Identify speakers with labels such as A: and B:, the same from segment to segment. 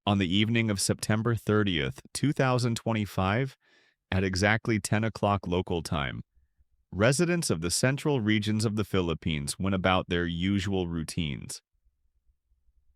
A: On the evening of September 30th, 2025, at exactly 10 o'clock local time, residents of the central regions of the Philippines went about their usual routines.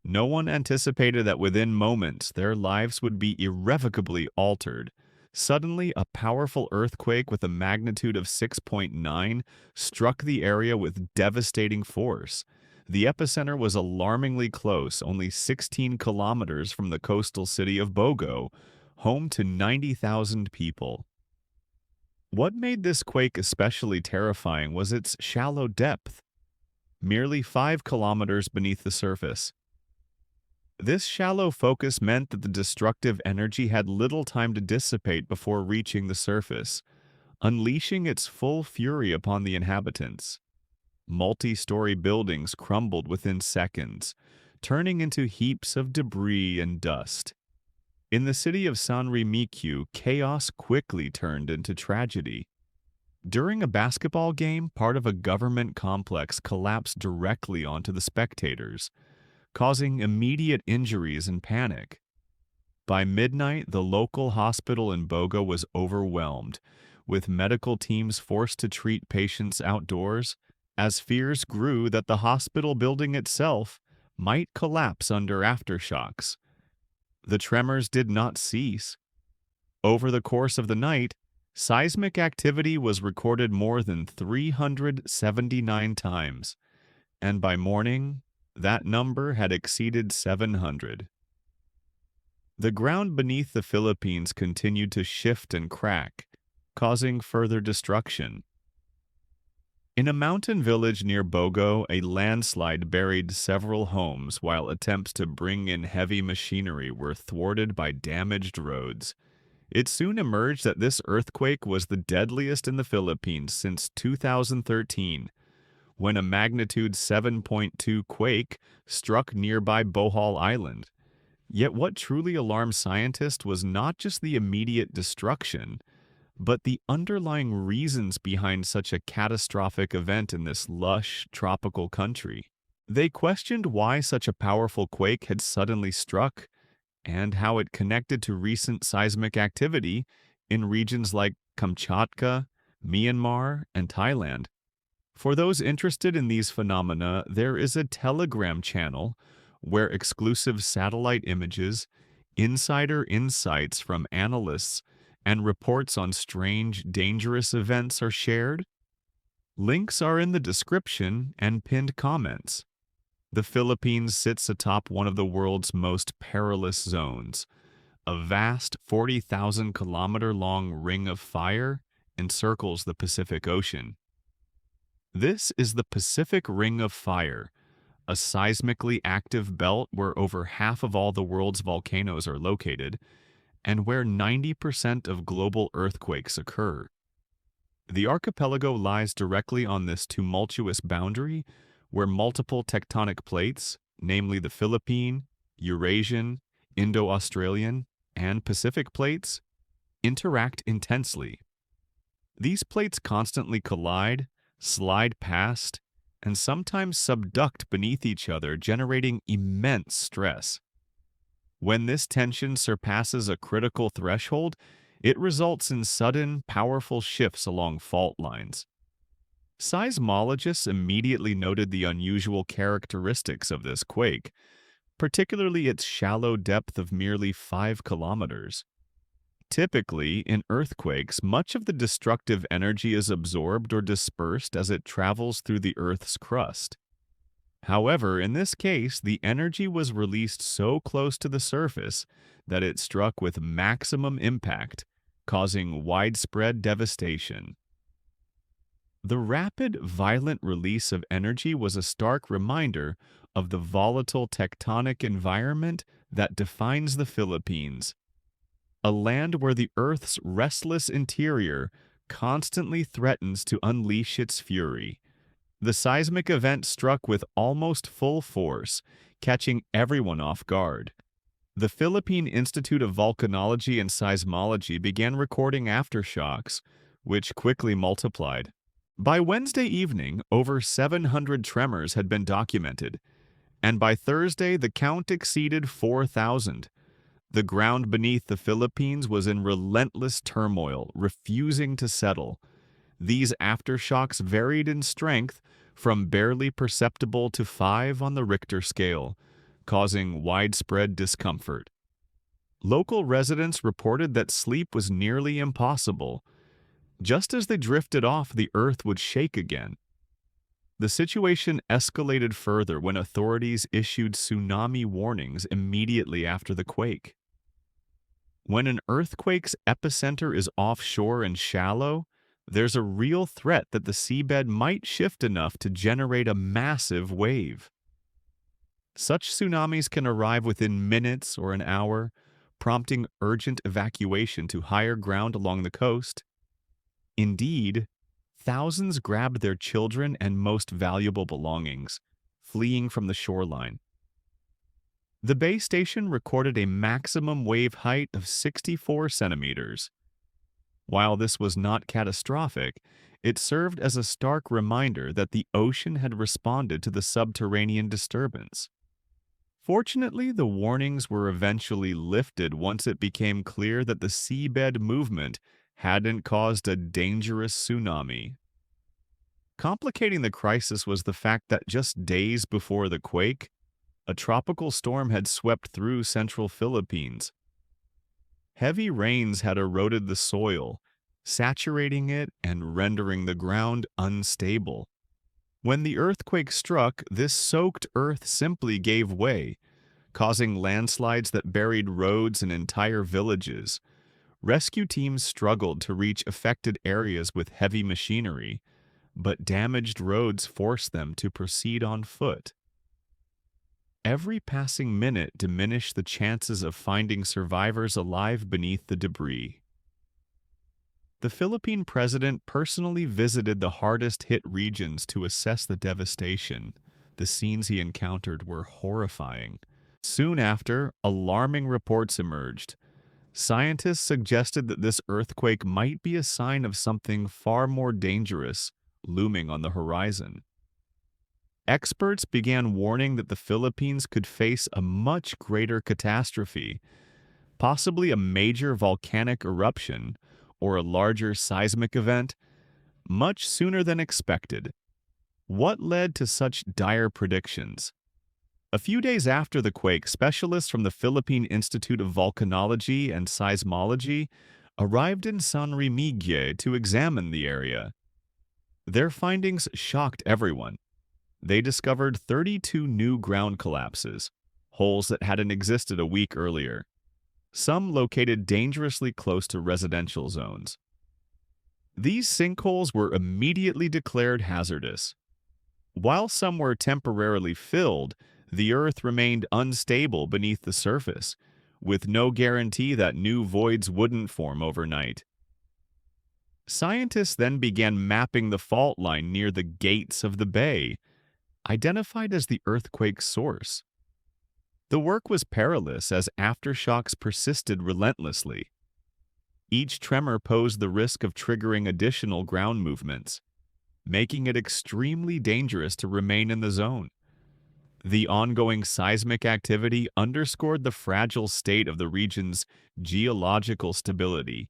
A: No one anticipated that within moments their lives would be irrevocably altered. Suddenly, a powerful earthquake with a magnitude of 6.9 struck the area with devastating force. The epicenter was alarmingly close, only 16 kilometers from the coastal city of Bogo, home to 90,000 people. What made this quake especially terrifying was its shallow depth, merely 5 kilometers beneath the surface. This shallow focus meant that the destructive energy had little time to dissipate before reaching the surface, unleashing its full fury upon the inhabitants. Multi-story buildings crumbled within seconds, turning into heaps of debris and dust. In the city of Sanri Mikhyu, chaos quickly turned into tragedy. During a basketball game, part of a government complex collapsed directly onto the spectators, causing immediate injuries and panic. By midnight, the local hospital in Bogo was overwhelmed, with medical teams forced to treat patients outdoors, as fears grew that the hospital building itself might collapse under aftershocks. The tremors did not cease. Over the course of the night, seismic activity was recorded more than 379 times, and by morning, that number had exceeded 700. The ground beneath the Philippines continued to shift and crack, causing further destruction. In a mountain village near Bogo, a landslide buried several homes while attempts to bring in heavy machinery were thwarted by damaged roads. It soon emerged that this earthquake was the deadliest in the Philippines since 2013, when a magnitude 7.2 quake struck nearby Bohol Island. Yet what truly alarmed scientists was not just the immediate destruction, but the underlying reasons behind such a catastrophic event in this lush, tropical country. They questioned why such a powerful quake had suddenly struck and how it connected to recent seismic activity in regions like Kamchatka, Myanmar, and Thailand. For those interested in these phenomena, there is a Telegram channel where exclusive satellite images, insider insights from analysts, and reports on strange, dangerous events are shared. Links are in the description and pinned comments. The Philippines sits atop one of the world's most perilous zones. A vast 40,000-kilometer-long ring of fire encircles the Pacific Ocean. This is the Pacific Ring of Fire, a seismically active belt where over half of all the world's volcanoes are located, and where 90% of global earthquakes occur. The archipelago lies directly on this tumultuous boundary where multiple tectonic plates, namely the Philippine, Eurasian, Indo-Australian, and Pacific plates, interact intensely. These plates constantly collide, slide past, and sometimes subduct beneath each other, generating immense stress. When this tension surpasses a critical threshold, it results in sudden, powerful shifts along fault lines. Seismologists immediately noted the unusual characteristics of this quake, particularly its shallow depth of merely 5 kilometers. Typically, in earthquakes, much of the destructive energy is absorbed or dispersed as it travels through the Earth's crust. However, in this case, the energy was released so close to the surface that it struck with maximum impact, causing widespread devastation. The rapid, violent release of energy was a stark reminder of the volatile tectonic environment that defines the Philippines, a land where the Earth's restless interior constantly threatens to unleash its fury. The seismic event struck with almost full force, catching everyone off guard. The Philippine Institute of Volcanology and Seismology began recording aftershocks, which quickly multiplied. By Wednesday evening, over 700 tremors had been documented, and by Thursday the count exceeded 4,000. The ground beneath the Philippines was in relentless turmoil, refusing to settle. These aftershocks varied in strength from barely perceptible to 5 on the Richter scale, causing widespread discomfort. Local residents reported that sleep was nearly impossible. Just as they drifted off, the earth would shake again. The situation escalated further when authorities issued tsunami warnings immediately after the quake. When an earthquake's epicenter is offshore and shallow, there's a real threat that the seabed might shift enough to generate a massive wave. Such tsunamis can arrive within minutes or an hour, prompting urgent evacuation to higher ground along the coast. Indeed, thousands grabbed their children and most valuable belongings, fleeing from the shoreline. The base station recorded a maximum wave height of 64 centimeters. While this was not catastrophic, it served as a stark reminder that the ocean had responded to the subterranean disturbance. Fortunately, the warnings were eventually lifted once it became clear that the seabed movement hadn't caused a dangerous tsunami. Complicating the crisis was the fact that just days before the quake, a tropical storm had swept through central Philippines. Heavy rains had eroded the soil, saturating it and rendering the ground unstable. When the earthquake struck, this soaked earth simply gave way, causing landslides that buried roads and entire villages. Rescue teams struggled to reach affected areas with heavy machinery, but damaged roads forced them to proceed on foot. Every passing minute diminished the chances of finding survivors alive beneath the debris. The Philippine president personally visited the hardest-hit regions to assess the devastation. The scenes he encountered were horrifying. Soon after, alarming reports emerged. Scientists suggested that this earthquake might be a sign of something far more dangerous looming on the horizon. Experts began warning that the Philippines could face a much greater catastrophe, possibly a major volcanic eruption or a larger seismic event, much sooner than expected. What led to such dire predictions? A few days after the quake, specialists from the Philippine Institute of Volcanology and Seismology arrived in Sanri Mikhyu to examine the area. Their findings shocked everyone. They discovered 32 new ground collapses, holes that hadn't existed a week earlier, some located dangerously close to residential zones. These sinkholes were immediately declared hazardous. While some were temporarily filled, the earth remained unstable beneath the surface, with no guarantee that new voids wouldn't form overnight. Scientists then began mapping the fault line near the gates of the bay, identified as the earthquake's source. The work was perilous as aftershocks persisted relentlessly. Each tremor posed the risk of triggering additional ground movements, making it extremely dangerous to remain in the zone. The ongoing seismic activity underscored the fragile state of the region's geological stability,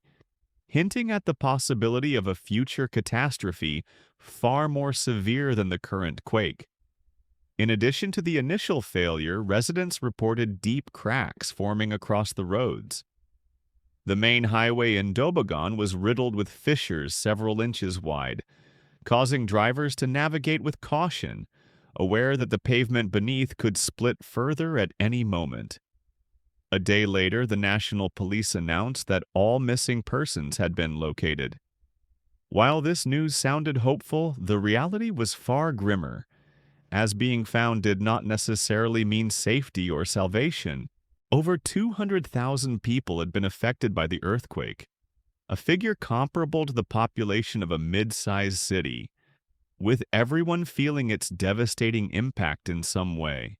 A: hinting at the possibility of a future catastrophe far more severe than the current quake. In addition to the initial failure, residents reported deep cracks forming across the roads. The main highway in Bogo was riddled with fissures several inches wide, causing drivers to navigate with caution, aware that the pavement beneath could split further at any moment. A day later, the National Police announced that all missing persons had been located. While this news sounded hopeful, the reality was far grimmer, as being found did not necessarily mean safety or salvation. Over 200,000 people had been affected by the earthquake, a figure comparable to the population of a mid-sized city, with everyone feeling its devastating impact in some way.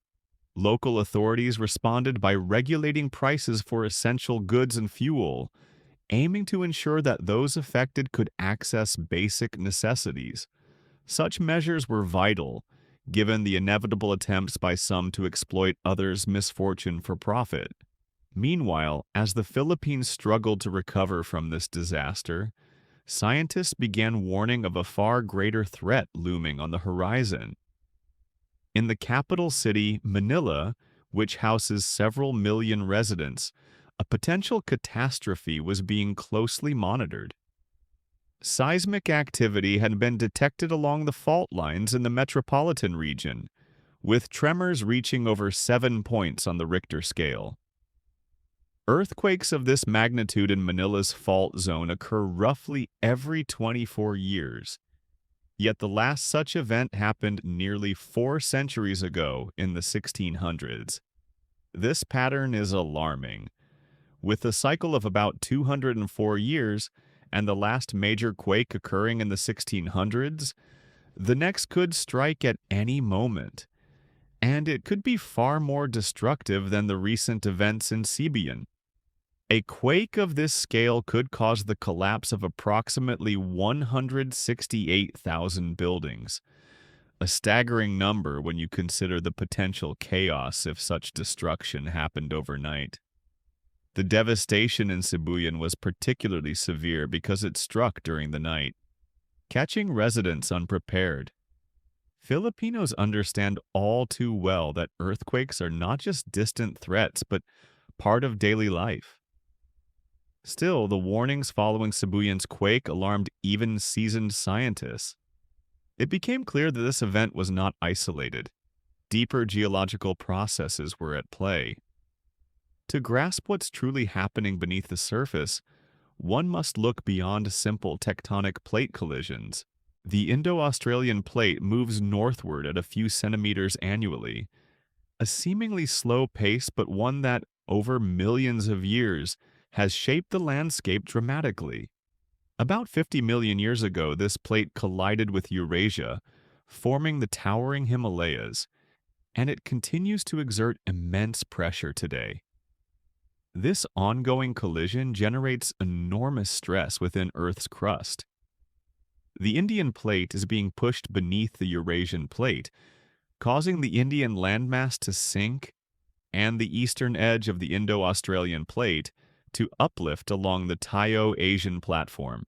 A: Local authorities responded by regulating prices for essential goods and fuel, aiming to ensure that those affected could access basic necessities. Such measures were vital, given the inevitable attempts by some to exploit others' misfortune for profit. Meanwhile, as the Philippines struggled to recover from this disaster, scientists began warning of a far greater threat looming on the horizon. In the capital city, Manila, which houses several million residents, a potential catastrophe was being closely monitored. Seismic activity had been detected along the fault lines in the metropolitan region, with tremors reaching over 7 points on the Richter scale. Earthquakes of this magnitude in Manila's fault zone occur roughly every 24 years, yet the last such event happened nearly 4 centuries ago in the 1600s. This pattern is alarming. With a cycle of about 204 years and the last major quake occurring in the 1600s, the next could strike at any moment, and it could be far more destructive than the recent events in Sibian. A quake of this scale could cause the collapse of approximately 168,000 buildings, a staggering number when you consider the potential chaos if such destruction happened overnight. The devastation in Sibuyan was particularly severe because it struck during the night, catching residents unprepared. Filipinos understand all too well that earthquakes are not just distant threats, but part of daily life. Still, the warnings following Sibuyan's quake alarmed even seasoned scientists. It became clear that this event was not isolated. Deeper geological processes were at play. To grasp what's truly happening beneath the surface, one must look beyond simple tectonic plate collisions. The Indo-Australian plate moves northward at a few centimeters annually, a seemingly slow pace but one that, over millions of years, has shaped the landscape dramatically. About 50 million years ago, this plate collided with Eurasia, forming the towering Himalayas, and it continues to exert immense pressure today. This ongoing collision generates enormous stress within Earth's crust. The Indian plate is being pushed beneath the Eurasian plate, causing the Indian landmass to sink and the eastern edge of the Indo-Australian plate to uplift along the Tayo-Asian platform.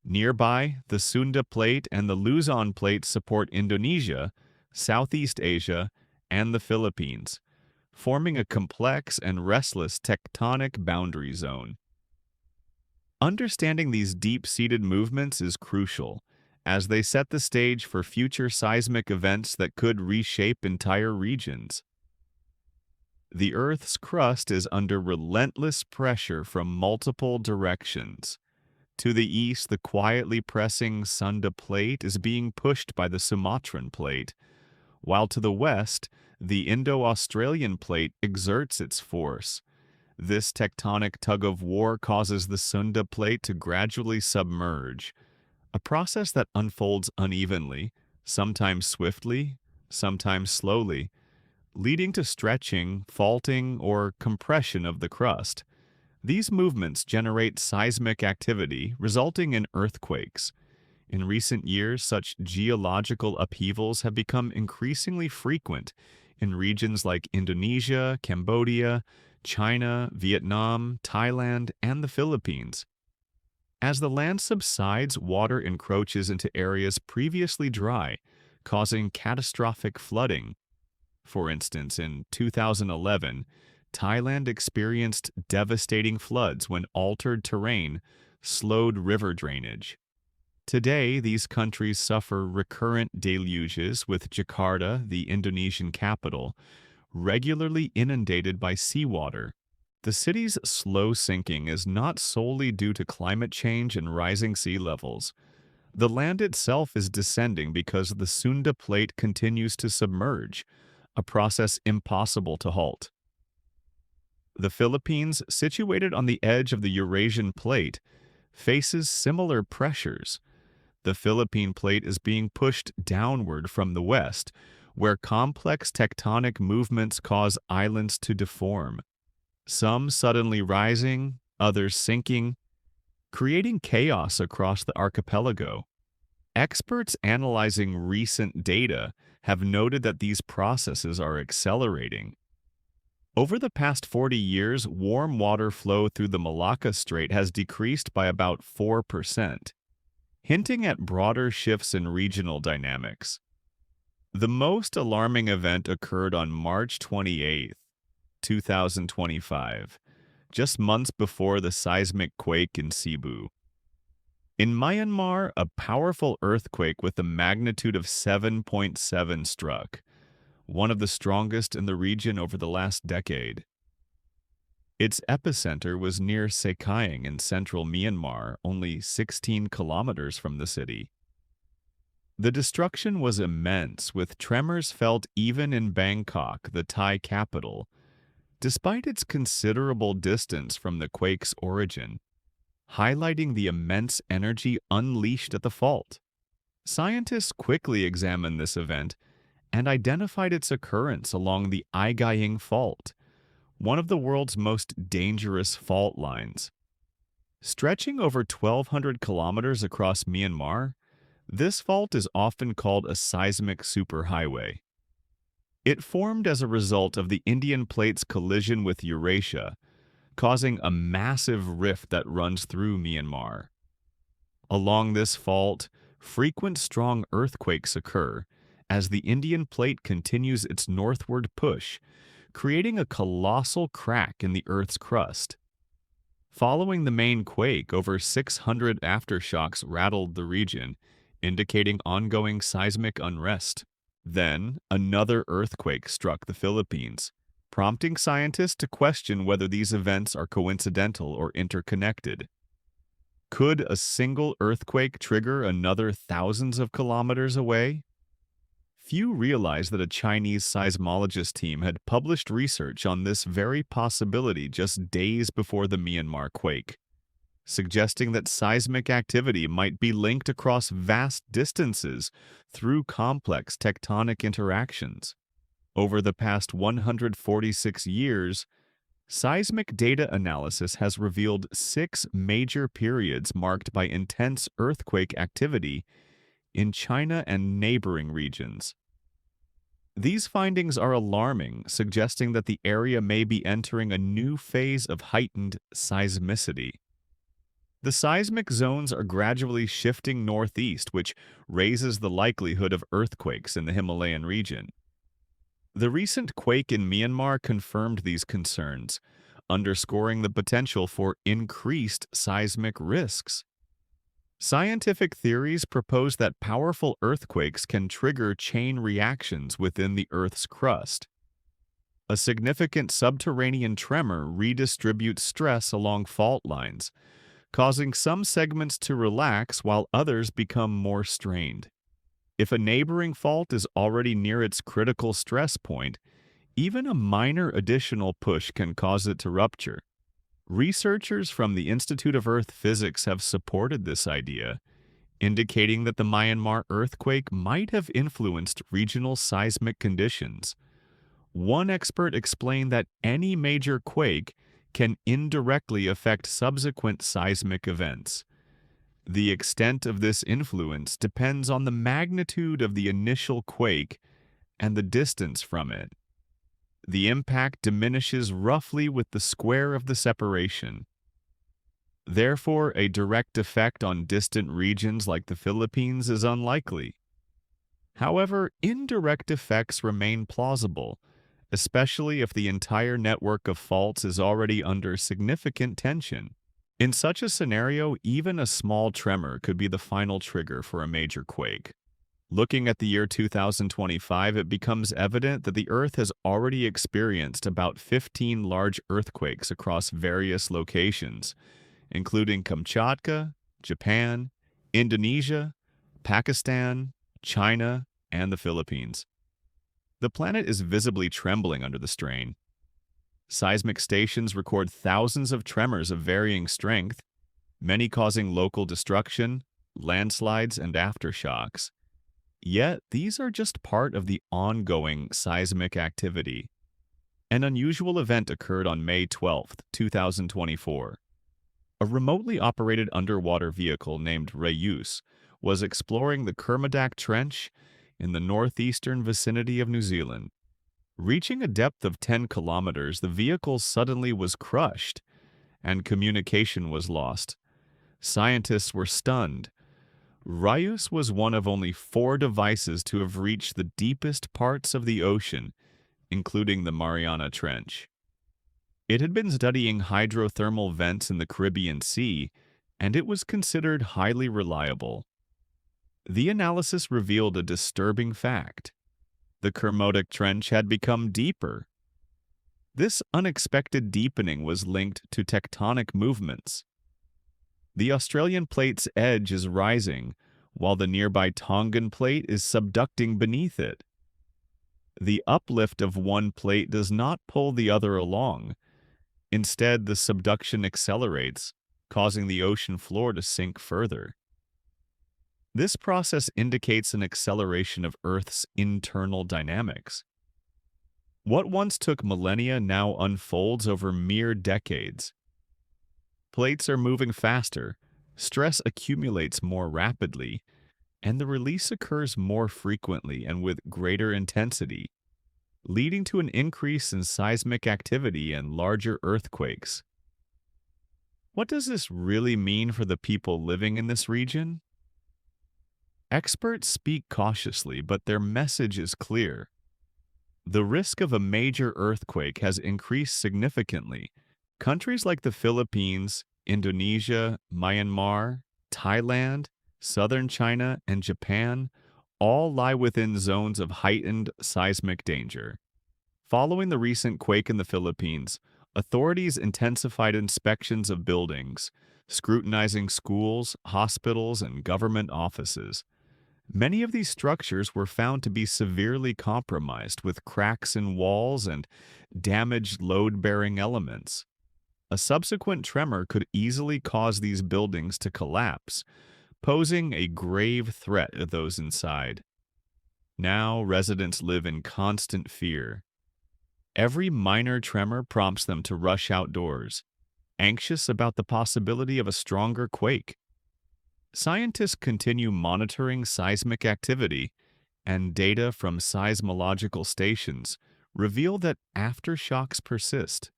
A: Nearby, the Sunda plate and the Luzon plate support Indonesia, Southeast Asia, and the Philippines, forming a complex and restless tectonic boundary zone. Understanding these deep-seated movements is crucial, as they set the stage for future seismic events that could reshape entire regions. The Earth's crust is under relentless pressure from multiple directions. To the east, the quietly pressing Sunda plate is being pushed by the Sumatran plate, while to the west, the Indo-Australian plate exerts its force. This tectonic tug-of-war causes the Sunda plate to gradually submerge, a process that unfolds unevenly, sometimes swiftly, sometimes slowly, leading to stretching, faulting, or compression of the crust. These movements generate seismic activity, resulting in earthquakes. In recent years, such geological upheavals have become increasingly frequent in regions like Indonesia, Cambodia, China, Vietnam, Thailand, and the Philippines. As the land subsides, water encroaches into areas previously dry, causing catastrophic flooding. For instance, in 2011, Thailand experienced devastating floods when altered terrain slowed river drainage. Today, these countries suffer recurrent deluges, with Jakarta, the Indonesian capital, regularly inundated by seawater. The city's slow sinking is not solely due to climate change and rising sea levels. The land itself is descending because the Sunda plate continues to submerge, a process impossible to halt. The Philippines, situated on the edge of the Eurasian plate, faces similar pressures. The Philippine plate is being pushed downward from the west, where complex tectonic movements cause islands to deform, some suddenly rising, others sinking, creating chaos across the archipelago. Experts analyzing recent data have noted that these processes are accelerating. Over the past 40 years, warm water flow through the Malacca Strait has decreased by about 4%, hinting at broader shifts in regional dynamics. The most alarming event occurred on March 28th, 2025, just months before the seismic quake in Cebu. In Myanmar, a powerful earthquake with a magnitude of 7.7 struck, one of the strongest in the region over the last decade. Its epicenter was near Sekaing in central Myanmar, only 16 kilometers from the city. The destruction was immense, with tremors felt even in Bangkok, the Thai capital, despite its considerable distance from the quake's origin, highlighting the immense energy unleashed at the fault. Scientists quickly examined this event and identified its occurrence along the Aigaying Fault, one of the world's most dangerous fault lines. Stretching over 1,200 kilometers across Myanmar, this fault is often called a seismic superhighway. It formed as a result of the Indian Plate's collision with Eurasia, causing a massive rift that runs through Myanmar. Along this fault, frequent strong earthquakes occur as the Indian Plate continues its northward push, creating a colossal crack in the Earth's crust. Following the main quake, over 600 aftershocks rattled the region, indicating ongoing seismic unrest. Then, another earthquake struck the Philippines, prompting scientists to question whether these events are coincidental or interconnected. Could a single earthquake trigger another thousands of kilometers away? Few realized that a Chinese seismologist team had published research on this very possibility just days before the Myanmar quake, suggesting that seismic activity might be linked across vast distances through complex tectonic interactions. Over the past 146 years, seismic data analysis has revealed 6 major periods marked by intense earthquake activity in China and neighboring regions. These findings are alarming, suggesting that the area may be entering a new phase of heightened seismicity. The seismic zones are gradually shifting northeast, which raises the likelihood of earthquakes in the Himalayan region. The recent quake in Myanmar confirmed these concerns, underscoring the potential for increased seismic risks. Scientific theories propose that powerful earthquakes can trigger chain reactions within the Earth's crust. A significant subterranean tremor redistributes stress along fault lines, causing some segments to relax while others become more strained. If a neighboring fault is already near its critical stress point, even a minor additional push can cause it to rupture. Researchers from the Institute of Earth Physics have supported this idea, indicating that the Myanmar earthquake might have influenced regional seismic conditions. One expert explained that any major quake can indirectly affect subsequent seismic events. The extent of this influence depends on the magnitude of the initial quake and the distance from it. The impact diminishes roughly with the square of the separation. Therefore, a direct effect on distant regions like the Philippines is unlikely. However, indirect effects remain plausible, especially if the entire network of faults is already under significant tension. In such a scenario, even a small tremor could be the final trigger for a major quake. Looking at the year 2025, it becomes evident that the Earth has already experienced about 15 large earthquakes across various locations, including Kamchatka, Japan, Indonesia, Pakistan, China, and the Philippines. The planet is visibly trembling under the strain. Seismic stations record thousands of tremors of varying strength, many causing local destruction, landslides, and aftershocks. Yet, these are just part of the ongoing seismic activity. An unusual event occurred on May 12, 2024. A remotely operated underwater vehicle named Rayus was exploring the Kermadec Trench in the northeastern vicinity of New Zealand. Reaching a depth of 10 kilometers, the vehicle suddenly was crushed, and communication was lost. Scientists were stunned. Ryus was one of only 4 devices to have reached the deepest parts of the ocean, including the Mariana Trench. It had been studying hydrothermal vents in the Caribbean Sea, and it was considered highly reliable. The analysis revealed a disturbing fact. The Kermodic Trench had become deeper. This unexpected deepening was linked to tectonic movements. The Australian plate's edge is rising, while the nearby Tongan plate is subducting beneath it. The uplift of one plate does not pull the other along. Instead, the subduction accelerates, causing the ocean floor to sink further. This process indicates an acceleration of Earth's internal dynamics. What once took millennia now unfolds over mere decades. Plates are moving faster, stress accumulates more rapidly, and the release occurs more frequently and with greater intensity, leading to an increase in seismic activity and larger earthquakes. What does this really mean for the people living in this region? Experts speak cautiously, but their message is clear. The risk of a major earthquake has increased significantly. Countries like the Philippines, Indonesia, Myanmar, Thailand, southern China, and Japan all lie within zones of heightened seismic danger. Following the recent quake in the Philippines, authorities intensified inspections of buildings, scrutinizing schools, hospitals, and government offices. Many of these structures were found to be severely compromised with cracks in walls and damaged load-bearing elements. A subsequent tremor could easily cause these buildings to collapse, posing a grave threat to those inside. Now, residents live in constant fear. Every minor tremor prompts them to rush outdoors, anxious about the possibility of a stronger quake. Scientists continue monitoring seismic activity, and data from seismological stations reveal that aftershocks persist.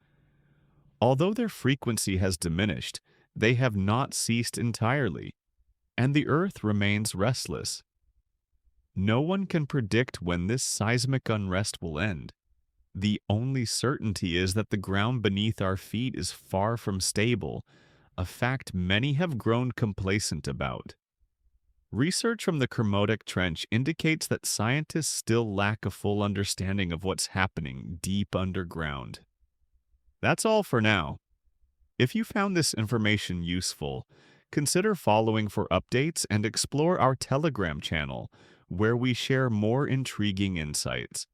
A: Although their frequency has diminished, they have not ceased entirely, and the Earth remains restless. No one can predict when this seismic unrest will end. The only certainty is that the ground beneath our feet is far from stable, a fact many have grown complacent about. Research from the Kermodic Trench indicates that scientists still lack a full understanding of what's happening deep underground. That's all for now. If you found this information useful, consider following for updates and explore our Telegram channel, where we share more intriguing insights.